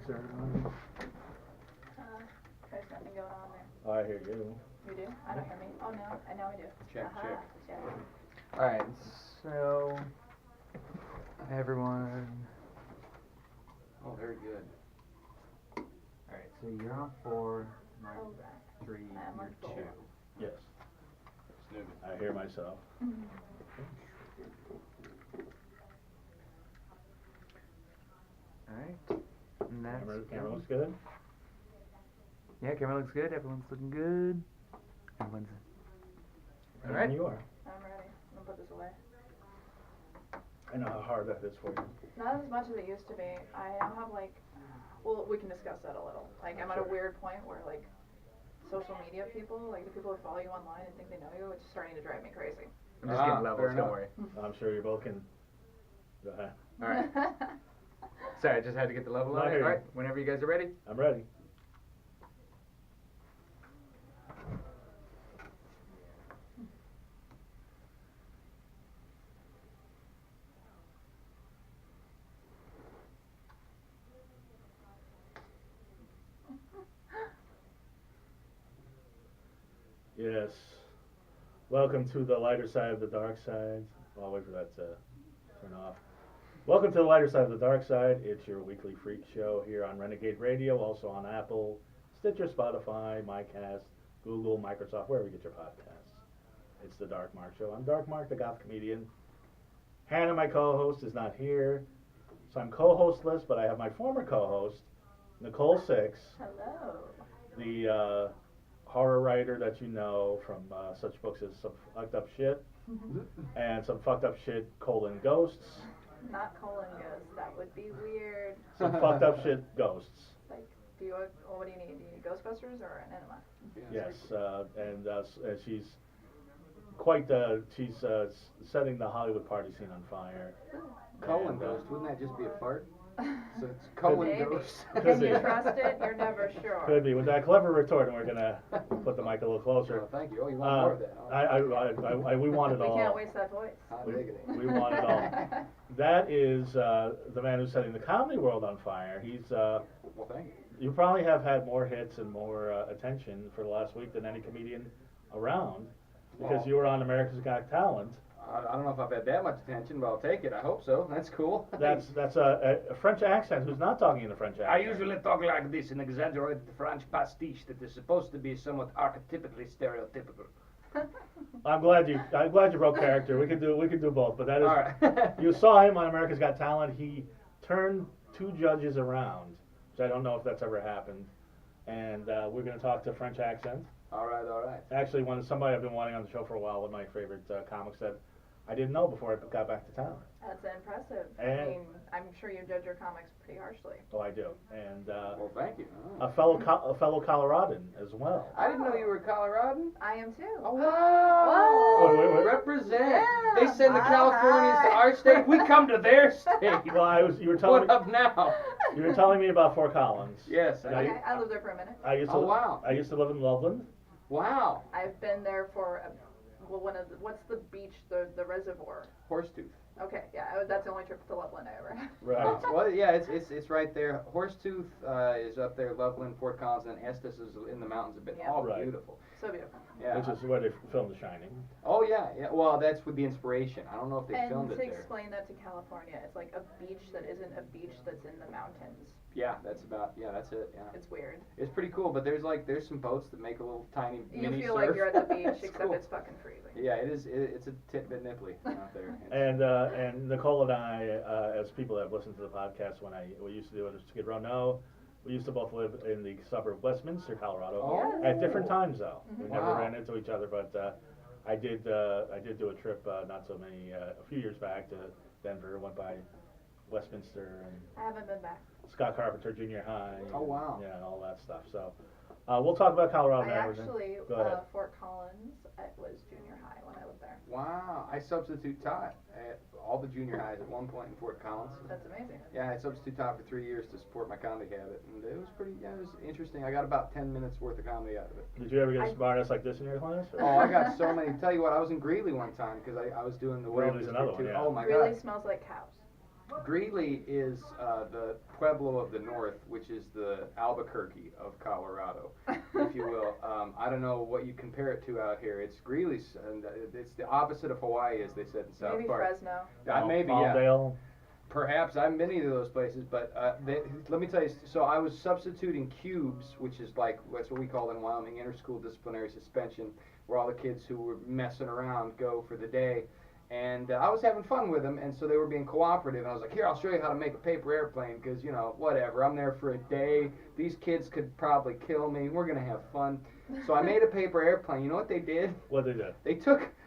ceremony. There's nothing going on there. Oh, I hear you. You do? I don't hear me. Oh, no. And now we do. Check, Aha. check. Alright, so everyone. Oh, very good. Alright, so you're on 4, Mark Oh, 3, I'm on you're 2. 4. Yes. Snooze. I hear myself. Alright. And that's Camera looks good? Yeah, camera looks good, everyone's looking good. Everyone's And Alright. you are. I'm ready. I'm gonna put this away. I know how hard that is for you. Not as much as it used to be. I now have like, well, we can discuss that a little. Like, I'm at a Sure. weird point where like, social media people, like the people who follow you online and think they know you, it's starting to drive me crazy. I'm just getting fair levels, don't enough. worry. I'm sure you both can. Go ahead. Alright. Sorry, I just had to get the level No, I on hear it. you. Alright, whenever you guys are ready. I'm ready. Yes. Welcome to the lighter side of the dark side. I'll wait for that to turn off. Welcome to the lighter side of the dark side. It's your weekly freak show here on Renegade Radio, also on Apple, Stitcher, Spotify, MyCast, Google, Microsoft, wherever you get your podcasts. It's the Dark Mark Show. I'm Dark Mark, the goth comedian. Hannah, my co-host, is not here, so I'm co-hostless, but I have my former co-host, Nicole Sixx, Hello. the horror writer that you know from such books as Some Fucked Up Shit and Some Fucked Up Shit, Ghosts. Not colon ghosts. That would be weird. Some Fucked Up Shit, Ghosts. Like, what do you need? Do you need Ghostbusters or an enema? Yes, and she's quite, setting the Hollywood party scene on fire. Colon And, ghost, wouldn't that just be a fart? So it's colon Maybe. ghost. Can you be. trust it? You're never sure. Could be. With that clever retort, and we're going to put the mic a little closer. Oh, thank you. Oh, you want more of that? We want it We all. can't waste that voice. Hot We, diggity. we want it all. That is the man who's setting the comedy world on fire. He's Well, thank you. you probably have had more hits and more attention for the last week than any comedian around, because Well- you were on America's Got Talent. I don't know if I've had that much attention, but I'll take it. I hope so. That's cool. That's a French accent. Who's not talking in a French accent? I usually talk like this, an exaggerated French pastiche that is supposed to be somewhat archetypically stereotypical. I'm glad you broke character. We could do both, but that is All right. you saw him on America's Got Talent. He turned 2 judges around, which I don't know if that's ever happened. And we're going to talk to French accent. All right. Actually, somebody I've been wanting on the show for a while, one of my favorite comics that I didn't know before I got back to town. That's impressive. And- I mean, I'm sure you judge your comics pretty harshly. Oh, I do. And Well, thank you. Oh. a fellow Coloradan as well. I didn't know you were Coloradan. I am too. Oh, wow. Wait, wait. Represent. Yeah. They send the Californians to our state. We come to their state. Well, you were telling What up now? you were telling me about Fort Collins. Yes. Yeah, Okay, I lived there for a minute. I used to Oh, wow. I used to live in Loveland. Wow. I've been there for, what's the beach, the reservoir? Horsetooth. Okay, yeah, that's the only trip to Loveland I ever had. Right. Well, yeah, it's right there. Horsetooth is up there. Loveland, Fort Collins, and Estes is in the mountains a bit. Yeah. All Right. beautiful. So beautiful. Yeah. Which is where they filmed The Shining. Oh yeah. Well, that's with the inspiration. I don't know if they And filmed to it there. explain that to California, it's like a beach that isn't a beach that's in the mountains. Yeah, that's it. Yeah. It's weird. It's pretty cool, but there's some boats that make a little tiny You mini feel surf. like you're at the beach, It's except cool. it's fucking freezing. Yeah, it is. It's a bit nipply out there. And Nicole and I, as people that have listened to the podcast when we used to do it at Skid Row know, we used to both live in the suburb of Westminster, Colorado, Oh. at different times though. We never Wow. ran into each other, but I did do a trip a few years back to Denver, went by Westminster and I haven't been back. Scott Carpenter Junior High. Oh, wow. Yeah, and all that stuff. So we'll talk about Colorado I and everything. actually, Go ahead. Fort Collins, it was junior high when I lived there. Wow, I substitute taught at all the junior highs at one point in Fort Collins. That's amazing. Yeah, I substitute taught for 3 years to support my comedy habit, and it was it was interesting. I got about 10 minutes worth of comedy out of it. Did you ever get a smart ass like this in your class? or- Oh, I got so many. Tell you what, I was in Greeley one time because I was doing the Greeley's World another History one, too. yeah. Oh my Really god. smells like cows. Greeley is the Pueblo of the North, which is the Albuquerque of Colorado, if you will. I don't know what you compare it to out here. It's Greeley's, and it's the opposite of Hawaii, as they said in South Maybe Park. Fresno. Maybe, yeah. Palmdale. Perhaps. I haven't been to either of those places, but let me tell you. So I was substituting cubes, which is like that's what we call in Wyoming interschool disciplinary suspension, where all the kids who were messing around go for the day. And I was having fun with them, and so they were being cooperative. And I was like, here, I'll show you how to make a paper airplane, because, you know, whatever. I'm there for a day. These kids could probably kill me. We're going to have fun. So I made a paper airplane. You know what they did? What they did?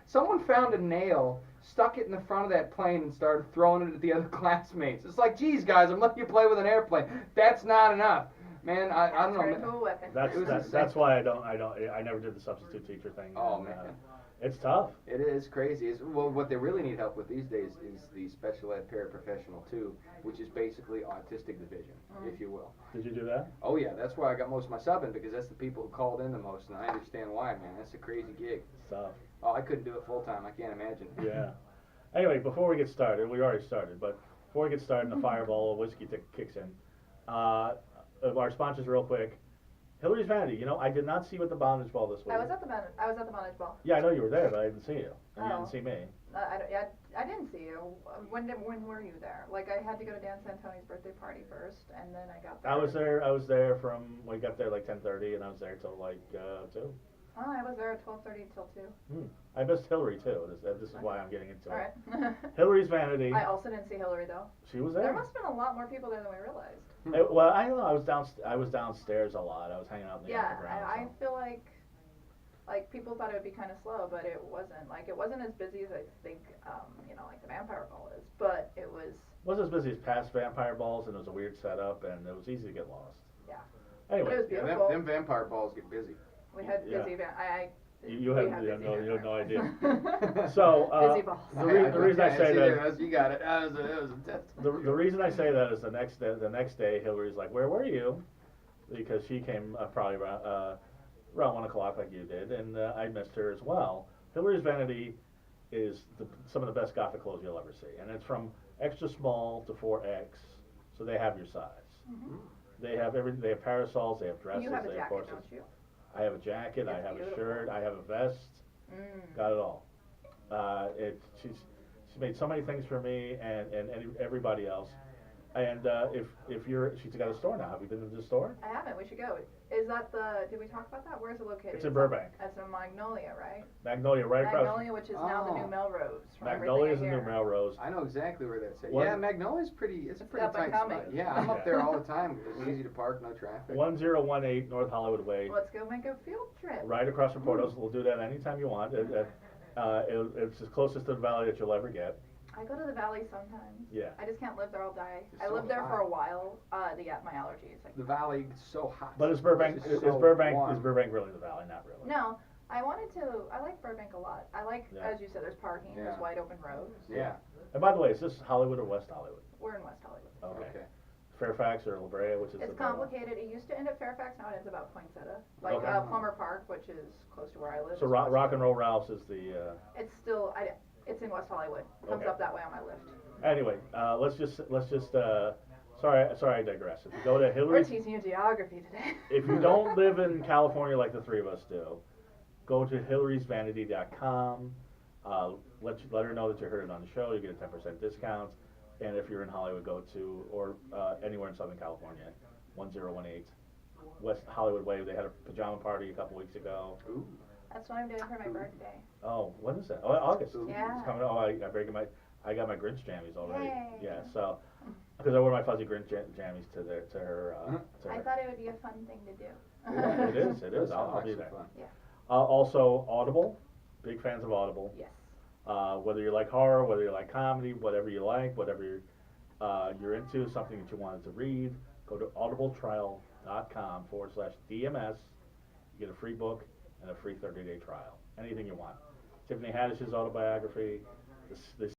Someone found a nail, stuck it in the front of that plane, and started throwing it at the other classmates. It's like, geez, guys, I'm letting you play with an airplane. That's not enough. Man, I don't know. Turn into a weapon. That's why I never did the substitute teacher thing. Oh, man. It's tough. It is crazy. Well, what they really need help with these days is the special ed paraprofessional too, which is basically autistic division, if you will. Did you do that? Oh yeah, that's why I got most of my subbing, because that's the people who called in the most, and I understand why, man. That's a crazy gig. It's tough. Oh, I couldn't do it full time. I can't imagine. Yeah. Anyway, before we get started, we already started, but before we get started, and the fireball of whiskey kicks in. Our sponsors, real quick. Hillary's Vanity. You know, I did not see you at the bondage ball this week. I was at the bondage ball. Yeah, I know you were there, but I didn't see you. And you Oh. didn't see me. I didn't see you. When were you there? Like, I had to go to Dan Santoni's birthday party first, and then I got there. I was there from, we got there like 10:30, and I was there till like 2. Oh, I was there at 12:30 till 2. I missed Hillary too. This is why I'm getting into All it. right. Hillary's Vanity. I also didn't see Hillary though. She was There there. must have been a lot more people there than we realized. Well, I don't know. I was downstairs a lot. I was hanging out in the Yeah, underground. I so. feel like people thought it would be kind of slow, but it wasn't. Like, it wasn't as busy as I think, like the Vampire Ball is, but it was. Wasn't as busy as past vampire balls, and it was a weird setup, and it was easy to get lost. Yeah. Anyway. But it was Yeah, beautiful. them vampire balls get busy. We had Yeah. busy. You we have had no, busy you have no vampire idea. So Busy balls. the reason I say that. You got it. That was a test. The reason I say that is the next day Hillary's like, where were you? Because she came probably around 1 o'clock like you did, and I missed her as well. Hillary's Vanity is some of the best gothic clothes you'll ever see, and it's from extra small to 4X, so they have your size. Mhm. They have They have parasols, they have dresses, You have a they have jacket, corsets. don't you? I have a jacket, I It's have beautiful. a shirt, I have a vest, got it all. She's made so many things for me and everybody else. And she's got a store now. Have you been to the store? I haven't. We should go. Is that did we talk about that? Where is it located? It's in Burbank. It's in Magnolia, right? Magnolia, right across. Magnolia, which is now the new Oh. Melrose. From Magnolia is the everything I new hear. Melrose. I know exactly where that's at. What? Yeah, Magnolia's pretty. It's a pretty up and tight coming. spot. Yeah, I'm up there all the time. It's easy to park, no traffic. 1018 North Hollywood Way. Let's go make a field trip. Right across from Portos. We'll do that anytime you want. It's as closest to the valley that you'll ever get. I go to the valley sometimes. Yeah. I just can't live there all day. It's I so lived there for hot. a while to get my allergies. Like, The valley is so hot. But is Burbank It's so Burbank warm. really the valley? Not really. no, I like Burbank a lot. I like, Yeah. as you said, there's parking, there's Yeah. wide open roads. Yeah. And by the way, is this Hollywood or West Hollywood? We're in West Hollywood. Okay. Fairfax or La Brea, which is It's the complicated. It used to end at Fairfax, now it ends about Poinsettia. Like Okay. Plummer Park, which is close to where I live. So is Rock West and Roll Ralph's is the. It's still, it's in West Hollywood. Comes Okay. up that way on my lift. Anyway, let's just. Sorry, I digress. If you go to We're Hillary, teaching you geography today. if you don't live in California like the three of us do, go to Hillary'sVanity.com. Let her know that you heard it on the show. You get a 10% discount. And if you're in Hollywood, go to or anywhere in Southern California, 1018 West Hollywood Way. They had a pajama party a couple weeks ago. Ooh. That's what I'm doing for my birthday. Oh, when is that? Oh, August. Yeah. It's coming. Oh, I got my Grinch jammies already. Yay. Yeah, so because I wear my fuzzy Grinch jammies to her. To I her. thought it would be a fun thing to do. Yeah, it is. It is. That I'll sounds be like there. some fun. Yeah. Also, Audible. Big fans of Audible. Yes. Whether you like horror, whether you like comedy, whatever you like, whatever you're into, something that you wanted to read, go to audibletrial.com/DMS. You get a free book and a free 30-day trial. Anything you want. Tiffany Haddish's autobiography, the